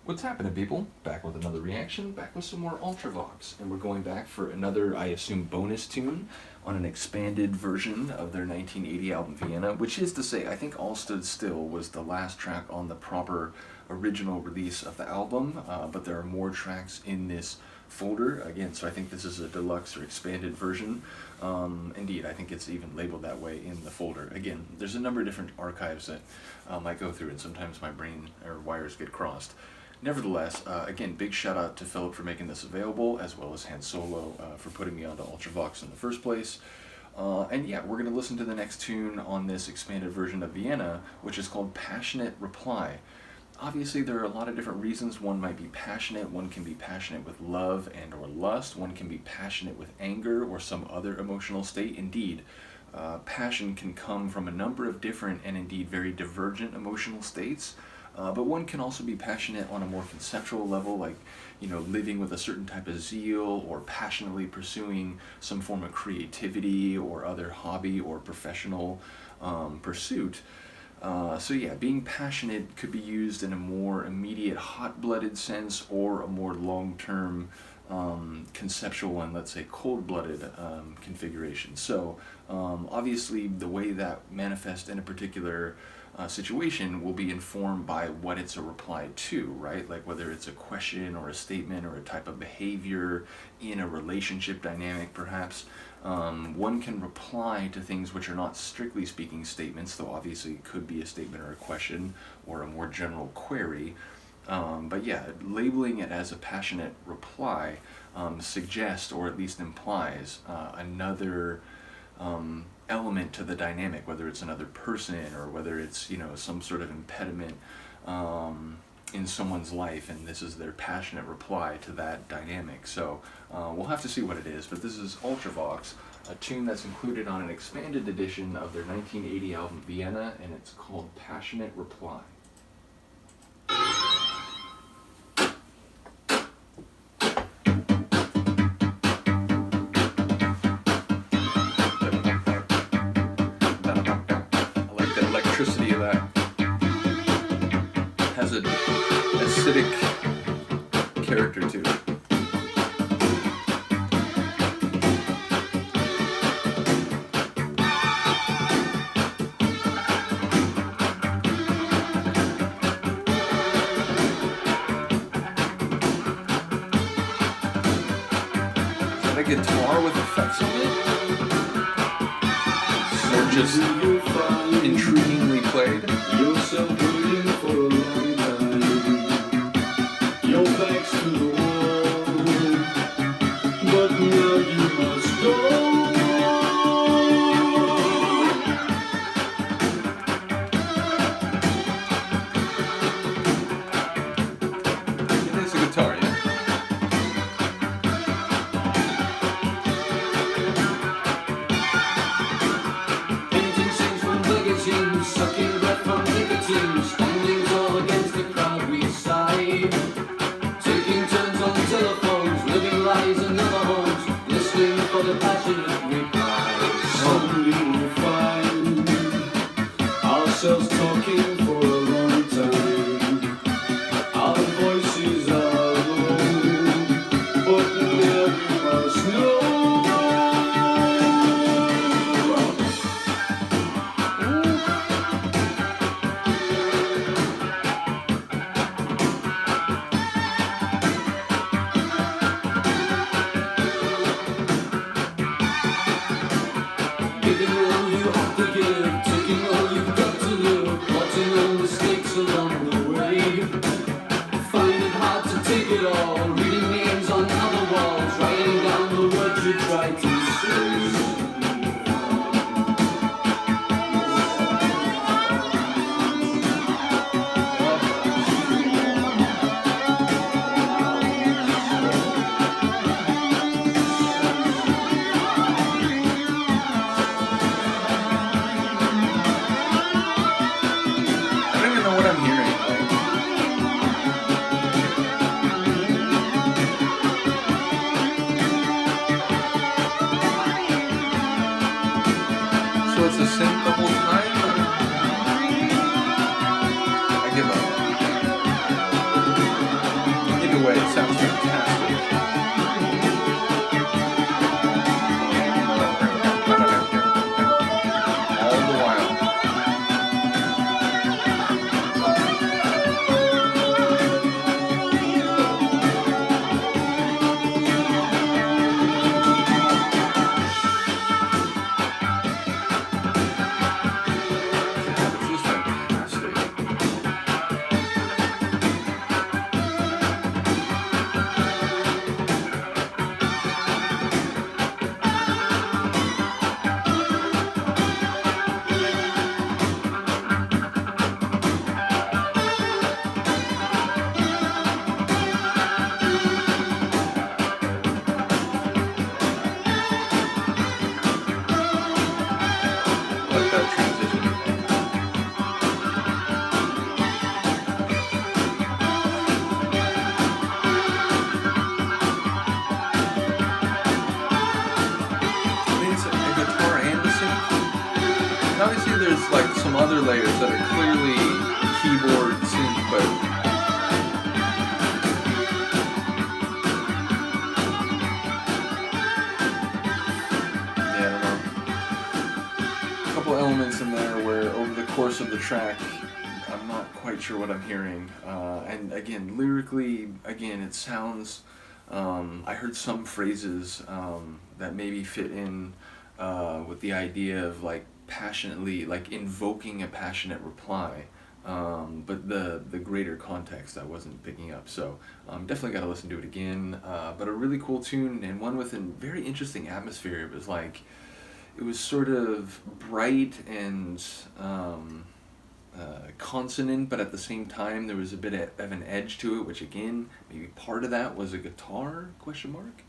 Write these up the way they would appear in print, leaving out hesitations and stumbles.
What's happening, people? Back with another reaction, back with some more Ultravox, and we're going back for another, I assume, bonus tune on an expanded version of their 1980 album Vienna, which is to say, I think All Stood Still was the last track on the proper original release of the album, but there are more tracks in this folder, again, so I think this is a deluxe or expanded version. Indeed, I think it's even labeled that way in the folder. Again, there's a number of different archives that I go through, and sometimes my brain or wires get crossed. Nevertheless, again, big shout out to Philip for making this available, as well as Han Solo for putting me onto Ultravox in the first place. And yeah, we're going to listen to the next tune on this expanded version of Vienna, which is called Passionate Reply. Obviously, there are a lot of different reasons. One might be passionate, one can be passionate with love and or lust, one can be passionate with anger or some other emotional state. Indeed, passion can come from a number of different and indeed very divergent emotional states. But one can also be passionate on a more conceptual level, like, living with a certain type of zeal or passionately pursuing some form of creativity or other hobby or professional pursuit. So yeah, being passionate could be used in a more immediate hot-blooded sense or a more long-term conceptual and, let's say, cold-blooded configuration. So obviously the way that manifests in a particular situation will be informed by what it's a reply to, right? Like whether it's a question or a statement or a type of behavior in a relationship dynamic, perhaps. One can reply to things which are not strictly speaking statements, though obviously it could be a statement or a question or a more general query. But yeah, labeling it as a passionate reply suggests, or at least implies, another element to the dynamic, whether it's another person or whether it's, some sort of impediment in someone's life, and this is their passionate reply to that dynamic. So we'll have to see what it is, but this is Ultravox, a tune that's included on an expanded edition of their 1980 album Vienna, and it's called Passionate Reply. Electricity of that has an acidic character to it. Is that a guitar with effects on it? Or just intriguingly played? You're waiting for a long time. Your back's to the wall, but now you must go. It is a guitar, yeah. Sucking breath from nicotine, standing tall against the crowd we sigh. Taking turns on telephones, living lies in other homes, listening for the passionate reply. Someday we'll find ourselves talking for a long time. Our voices are low, but now we must know. Giving all you have to give, taking all you've got to live, plotting all mistakes along the way. Find it hard to take it all, reading names on other walls, writing down the words you try to say. I don't even know what I'm hearing. way, it sounds fantastic. All the while. This is fantastic. I like that transition. I mean, it's a guitar and a synth. And obviously, there's like some other layers that are clearly keyboard synth, but yeah, I don't know. A couple elements in there where over the course of the track, I'm not quite sure what I'm hearing. And again, lyrically, again, it sounds. I heard some phrases that maybe fit in with the idea of like passionately, like invoking a passionate reply. But the greater context I wasn't picking up. So definitely got to listen to it again. But a really cool tune and one with a very interesting atmosphere. It was like, it was sort of bright and consonant, but at the same time there was a bit of an edge to it, which again, maybe part of that was a guitar, question mark,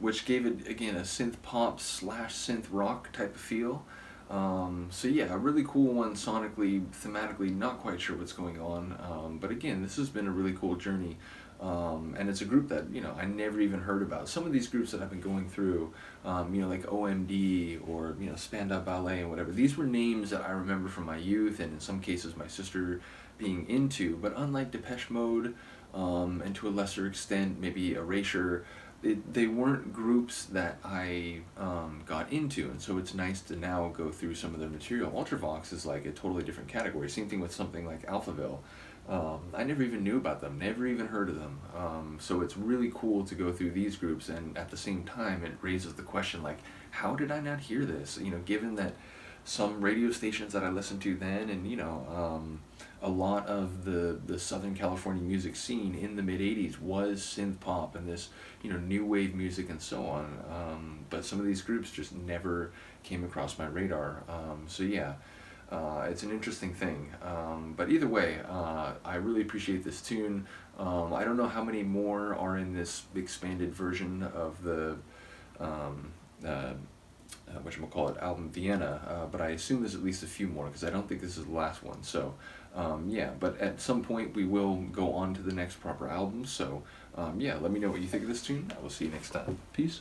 which gave it, again, a synth pop / synth rock type of feel. So yeah, a really cool one sonically, thematically, not quite sure what's going on, but again, this has been a really cool journey. And it's a group that, you know, I never even heard about. Some of these groups that I've been going through, you know, like OMD or, you know, Spandau Ballet and whatever, these were names that I remember from my youth and in some cases my sister being into. But unlike Depeche Mode, and to a lesser extent maybe Erasure, they weren't groups that I got into, and so it's nice to now go through some of their material. Ultravox is like a totally different category. Same thing with something like Alphaville. I never even knew about them, never even heard of them. So it's really cool to go through these groups, and at the same time it raises the question, like, how did I not hear this? You know, given that some radio stations that I listened to then, and you know, a lot of the Southern California music scene in the mid 80s was synth pop and this, you know, new wave music and so on. But some of these groups just never came across my radar. So yeah, it's an interesting thing. But either way, I really appreciate this tune. I don't know how many more are in this expanded version of the whatchamacallit, album Vienna, but I assume there's at least a few more because I don't think this is the last one. So yeah, but at some point we will go on to the next proper album. So yeah, let me know what you think of this tune. I will see you next time. Peace.